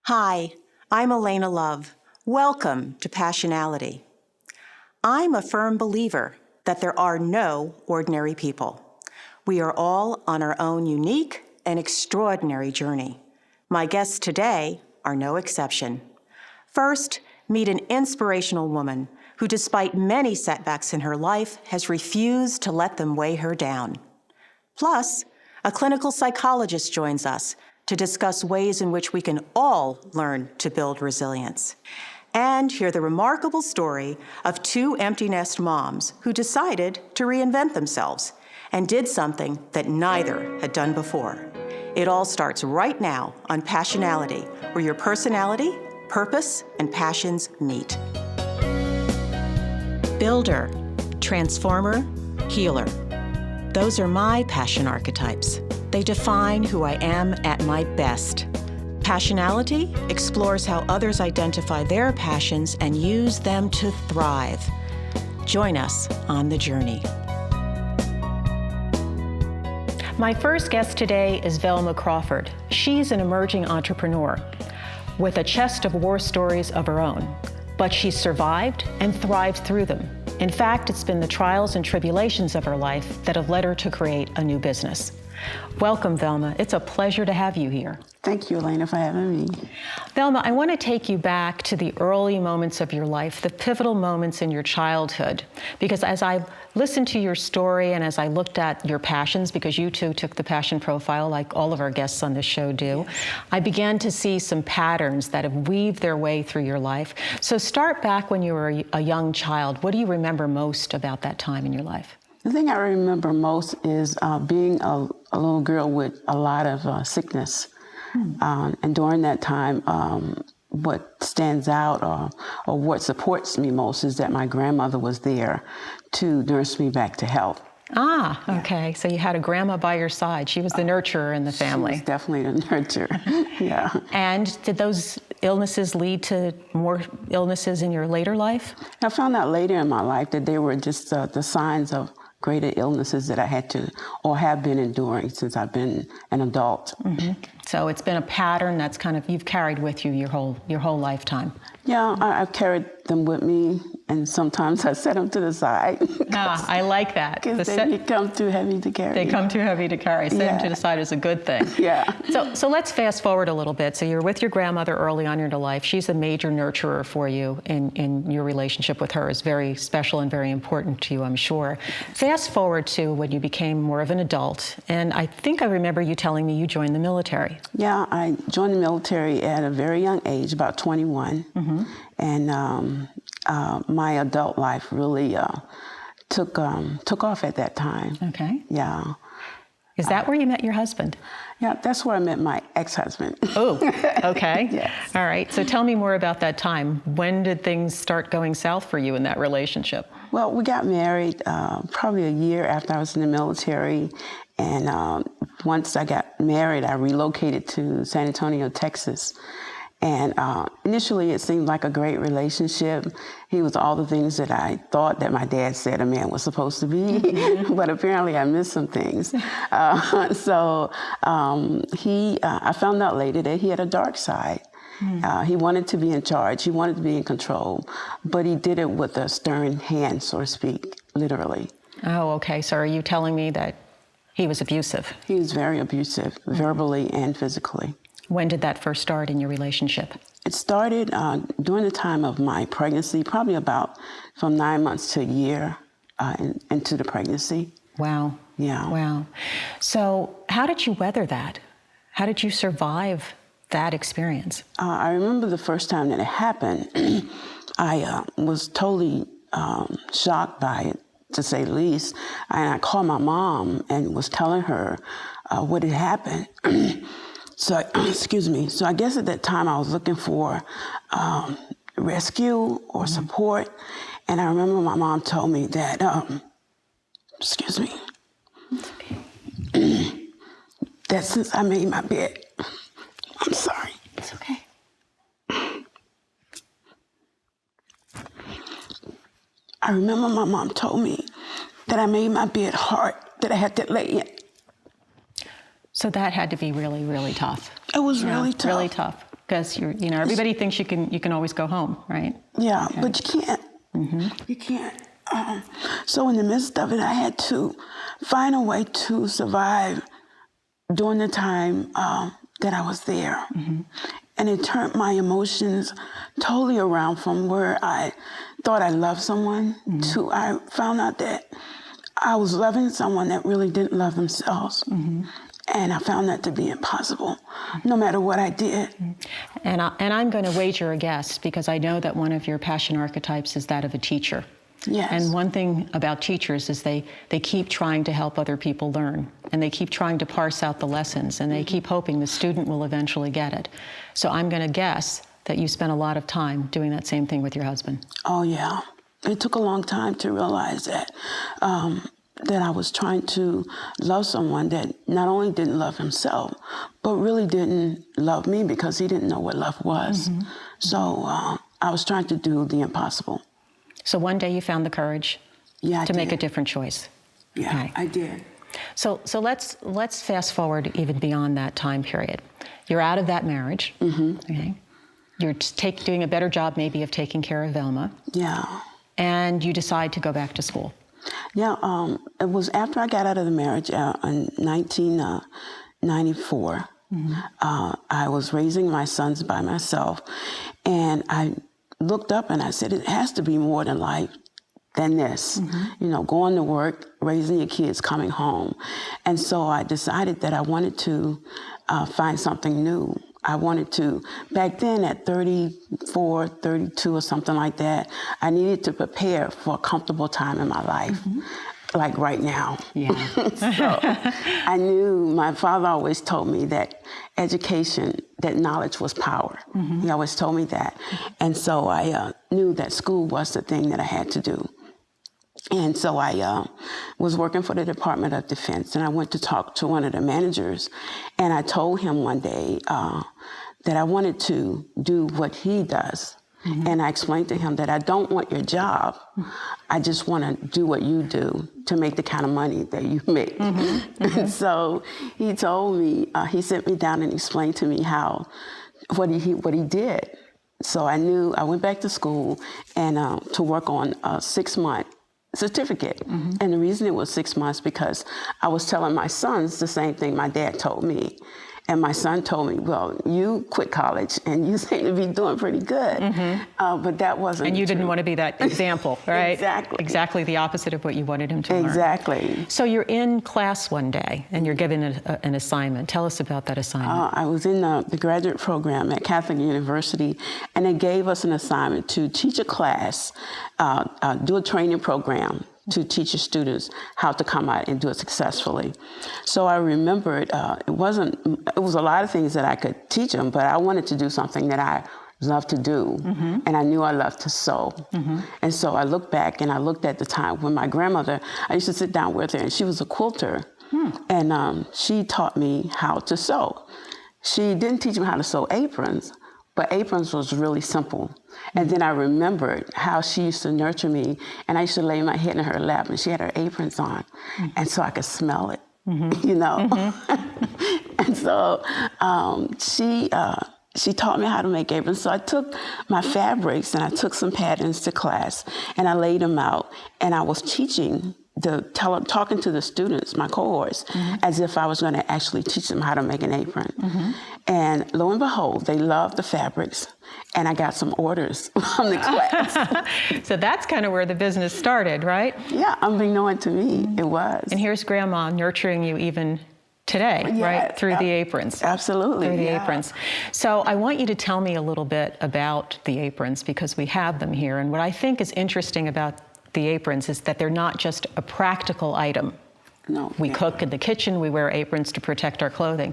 Hi, I'm Alaina Love. Welcome to Passionality. I'm a firm believer that there are no ordinary people. We are all on our own unique and extraordinary journey. My guests today are no exception. First, meet an inspirational woman who, despite many setbacks in her life, has refused to let them weigh her down. Plus, a clinical psychologist joins us to discuss ways in which we can all learn to build resilience. And hear the remarkable story of two empty nest moms who decided to reinvent themselves and did something that neither had done before. It all starts right now on Passionality, where your personality, purpose, and passions meet. Builder, transformer, healer. Those are my passion archetypes. They define who I am at my best. Passionality explores how others identify their passions and use them to thrive. Join us on the journey. My first guest today is Velma Crawford. She's an emerging entrepreneur with a chest of war stories of her own, but she's survived and thrived through them. In fact, it's been the trials and tribulations of her life that have led her to create a new business. Welcome, Velma. It's a pleasure to have you here. Thank you, Alaina, for having me. Velma, I want to take you back to the early moments of your life, the pivotal moments in your childhood, because as I listened to your story and as I looked at your passions, because you too took the passion profile like all of our guests on this show do, yes, I began to see some patterns that have weaved their way through your life. So start back when you were a young child. What do you remember most about that time in your life? The thing I remember most is being a little girl with a lot of sickness. And during that time, what stands out or what supports me most is that my grandmother was there to nurse me back to health. Ah, okay. Yeah. So you had a grandma by your side. She was the nurturer in the family. She was definitely the nurturer, yeah. And did those illnesses lead to more illnesses in your later life? I found out later in my life that they were just the signs of greater illnesses that I had to or have been enduring since I've been an adult. Mm-hmm. So it's been a pattern that's kind of you've carried with you your whole lifetime. Yeah, I've carried them with me, and sometimes I set them to the side. I like that. Because they become too heavy to carry. They come too heavy to carry. Set them to the side is a good thing. Yeah. So let's fast forward a little bit. So you're with your grandmother early on in your life. She's a major nurturer for you, and your relationship with her is very special and very important to you, I'm sure. Fast forward to when you became more of an adult, and I think I remember you telling me you joined the military. Yeah, I joined the military at a very young age, about 21. Mm-hmm. And my adult life really took off at that time. Okay. Yeah. Is that where you met your husband? Yeah, that's where I met my ex-husband. Oh, okay. Yes. All right. So tell me more about that time. When did things start going south for you in that relationship? Well, we got married probably a year after I was in the military. And once I got married, I relocated to San Antonio, Texas. And initially, it seemed like a great relationship. He was all the things that I thought that my dad said a man was supposed to be, mm-hmm. But apparently I missed some things. I found out later that he had a dark side. Mm-hmm. He wanted to be in charge. He wanted to be in control, but he did it with a stern hand, so to speak, literally. Oh, okay. So are you telling me that he was abusive? He was very abusive, verbally and physically. When did that first start in your relationship? It started during the time of my pregnancy, probably about from 9 months to a year into the pregnancy. Wow. Yeah. Wow. So how did you weather that? How did you survive that experience? I remember the first time that it happened, I was totally shocked by it, to say the least. And I called my mom and was telling her what had happened. So, excuse me. So I guess at that time I was looking for rescue or support. And I remember my mom told me that, excuse me, that since I made my bed, I'm sorry. It's okay. I remember my mom told me that I made my bed hard, that I had to lay in. So that had to be really, really tough. It was really tough. Really tough. Because everybody thinks you can always go home, right? Yeah, but you can't. You can't. So in the midst of it, I had to find a way to survive during the time that I was there. And it turned my emotions totally around from where I thought I loved someone to I found out that I was loving someone that really didn't love themselves. And I found that to be impossible, no matter what I did. And I'm going to wager a guess, because I know that one of your passion archetypes is that of a teacher. Yes. And one thing about teachers is they keep trying to help other people learn, and they keep trying to parse out the lessons, and they keep hoping the student will eventually get it. So I'm going to guess that you spent a lot of time doing that same thing with your husband. Oh, yeah. It took a long time to realize that that I was trying to love someone that not only didn't love himself, but really didn't love me, because he didn't know what love was. So I was trying to do the impossible. So one day you found the courage to make a different choice. Yeah, Okay. I did. So let's fast forward even beyond that time period. You're out of that marriage. Okay. You're doing a better job maybe of taking care of Velma. Yeah. And you decide to go back to school. Yeah, it was after I got out of the marriage in 1994. I was raising my sons by myself, and I looked up and I said, it has to be more than life than this. Going to work, raising your kids, coming home. And so I decided that I wanted to find something new. I wanted to, back then at 34, 32 or something like that, I needed to prepare for a comfortable time in my life, like right now. Yeah. So I knew, my father always told me that education, that knowledge was power. He always told me that. And so I knew that school was the thing that I had to do. And so I was working for the Department of Defense, and I went to talk to one of the managers, and I told him one day that I wanted to do what he does. And I explained to him that I don't want your job. I just want to do what you do to make the kind of money that you make. And so he told me, he sent me down and explained to me what he did. So I knew, I went back to school and to work on a 6-month certificate. And the reason it was 6 months, because I was telling my sons the same thing my dad told me. And my son told me, well, you quit college and you seem to be doing pretty good. But that wasn't And you true. didn't want to be that example, right? Exactly. Exactly the opposite of what you wanted him to learn. Exactly. So you're in class one day and you're given an assignment. Tell us about that assignment. I was in the graduate program at Catholic University, and they gave us an assignment to teach a class, do a training program to teach your students how to come out and do it successfully. So I remembered it was a lot of things that I could teach them, but I wanted to do something that I loved to do, and I knew I loved to sew. And so I looked back and I looked at the time when my grandmother, I used to sit down with her, and she was a quilter, and she taught me how to sew. She didn't teach me how to sew aprons, but aprons was really simple. And then I remembered how she used to nurture me, and I used to lay my head in her lap, and she had her aprons on, and so I could smell it, you know. And so she taught me how to make aprons. So I took my fabrics and I took some patterns to class, and I laid them out, and I was teaching talking to the students, my cohorts, as if I was going to actually teach them how to make an apron. And lo and behold, they loved the fabrics, and I got some orders from the class. So that's kind of where the business started, right? Yeah, unbeknown to me, it was. And here's Grandma nurturing you even today, right? Through the aprons. Absolutely. Through the aprons. So I want you to tell me a little bit about the aprons, because we have them here. And what I think is interesting about the aprons is that they're not just a practical item. No. We cook in the kitchen, we wear aprons to protect our clothing.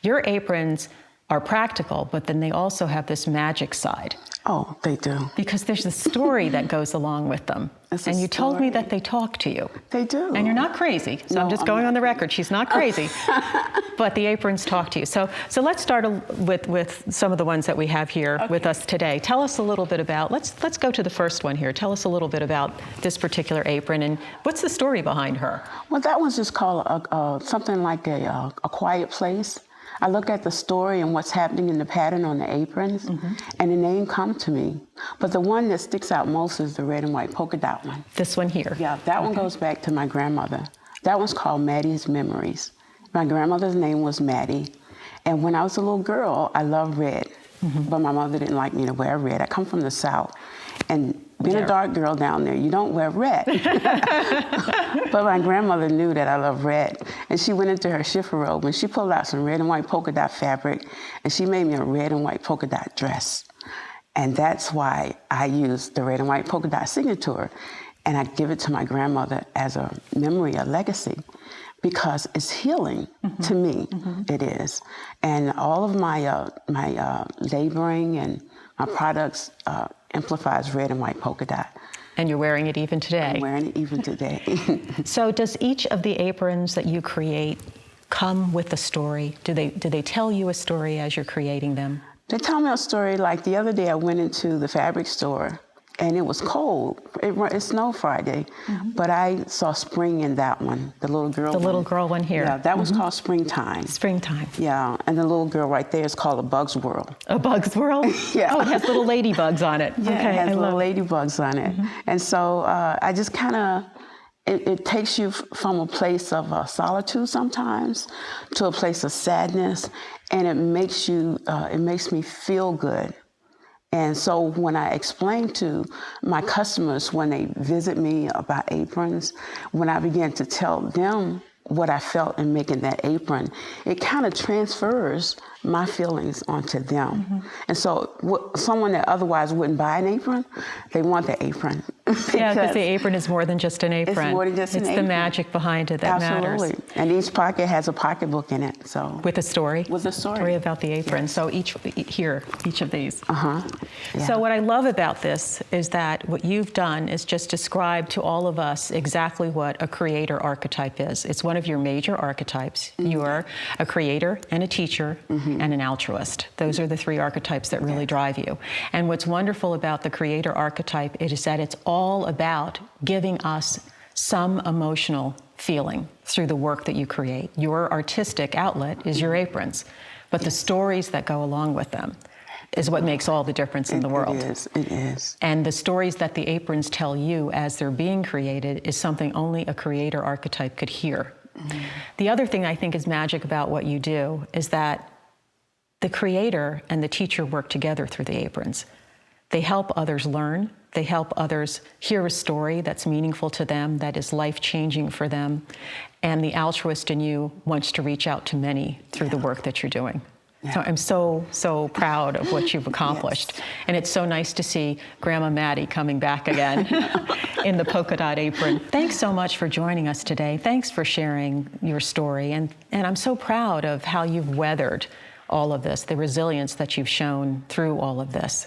Your aprons are practical, but then they also have this magic side. Oh, they do. Because there's a story that goes along with them. And you told me that they talk to you. They do. And you're not crazy. So No, I'm just I'm going not on the record. She's not crazy. But the aprons talk to you. So let's start with some of the ones that we have here with us today. Tell us a little bit about, let's go to the first one here. Tell us a little bit about this particular apron, and what's the story behind her? Well, that one's just called something like a quiet place. I look at the story and what's happening in the pattern on the aprons, and the name come to me. But the one that sticks out most is the red and white polka dot one. This one here. Yeah, that one goes back to my grandmother. That one's called Maddie's Memories. My grandmother's name was Maddie. And when I was a little girl, I loved red. But my mother didn't like me to wear red. I come from the South. And being a dark girl down there, you don't wear red. But my grandmother knew that I loved red. And she went into her chifforobe and she pulled out some red and white polka dot fabric and she made me a red and white polka dot dress. And that's why I use the red and white polka dot signature. And I give it to my grandmother as a memory, a legacy, because it's healing to me. It is. And all of my laboring and my products amplifies red and white polka dot. And you're wearing it even today. I'm wearing it even today. So does each of the aprons that you create come with a story? Do they tell you a story as you're creating them? They tell me a story. Like the other day I went into the fabric store and it was cold. It snowed Friday, but I saw spring in that one, the little girl one. The little girl one here. Yeah, that was called Springtime. Springtime. Yeah, and the little girl right there is called A Bug's World. A Bug's World? Yeah. Oh, it has little ladybugs on it. Yeah, okay, it has little ladybugs on it. And so I just kind of, it takes you from a place of solitude sometimes to a place of sadness, and it makes me feel good. And so when I explain to my customers when they visit me about aprons, when I begin to tell them what I felt in making that apron, it kind of transfers my feelings onto them. And so someone that otherwise wouldn't buy an apron, they want the apron. Yeah, because the apron is more than just an apron. It's more than just an apron. It's the magic behind it that matters. Absolutely. And each pocket has a pocketbook in it. So with a story? With a story. Story about the apron. Yes. So each of these. Yeah. So what I love about this is that what you've done is just describe to all of us exactly what a creator archetype is. It's one of your major archetypes. You are a creator and a teacher and an altruist. Those are the three archetypes that really drive you. And what's wonderful about the creator archetype is that it's all about giving us some emotional feeling through the work that you create. Your artistic outlet is your aprons, but the stories that go along with them is what makes all the difference in the world. It is. And the stories that the aprons tell you as they're being created is something only a creator archetype could hear. The other thing I think is magic about what you do is that the creator and the teacher work together through the aprons. They help others learn. They help others hear a story that's meaningful to them, that is life-changing for them. And the altruist in you wants to reach out to many through the work that you're doing. So I'm so proud of what you've accomplished. And it's so nice to see Grandma Maddie coming back again in the polka dot apron. Thanks so much for joining us today. Thanks for sharing your story. And I'm so proud of how you've weathered all of this, the resilience that you've shown through all of this.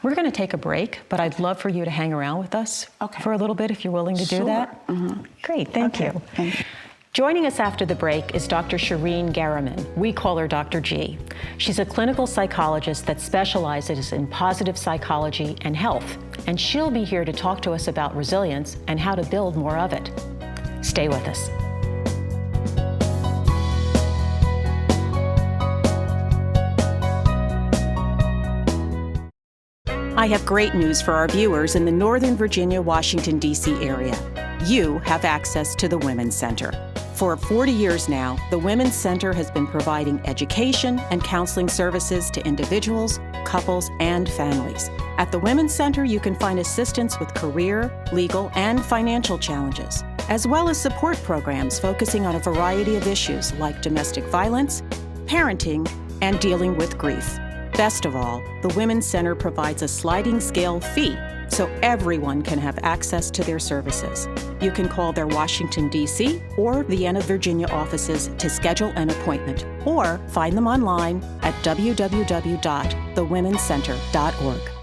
We're going to take a break, but I'd love for you to hang around with us for a little bit if you're willing to do that. Great, thank you. Thank you. Joining us after the break is Dr. Shireen Garriman. We call her Dr. G. She's a clinical psychologist that specializes in positive psychology and health, and she'll be here to talk to us about resilience and how to build more of it. Stay with us. I have great news for our viewers in the Northern Virginia, Washington, D.C. area. You have access to the Women's Center. For 40 years now, the Women's Center has been providing education and counseling services to individuals, couples, and families. At the Women's Center, you can find assistance with career, legal, and financial challenges, as well as support programs focusing on a variety of issues like domestic violence, parenting, and dealing with grief. Best of all, the Women's Center provides a sliding scale fee so everyone can have access to their services. You can call their Washington, D.C. or Vienna, Virginia offices to schedule an appointment, or find them online at www.thewomenscenter.org.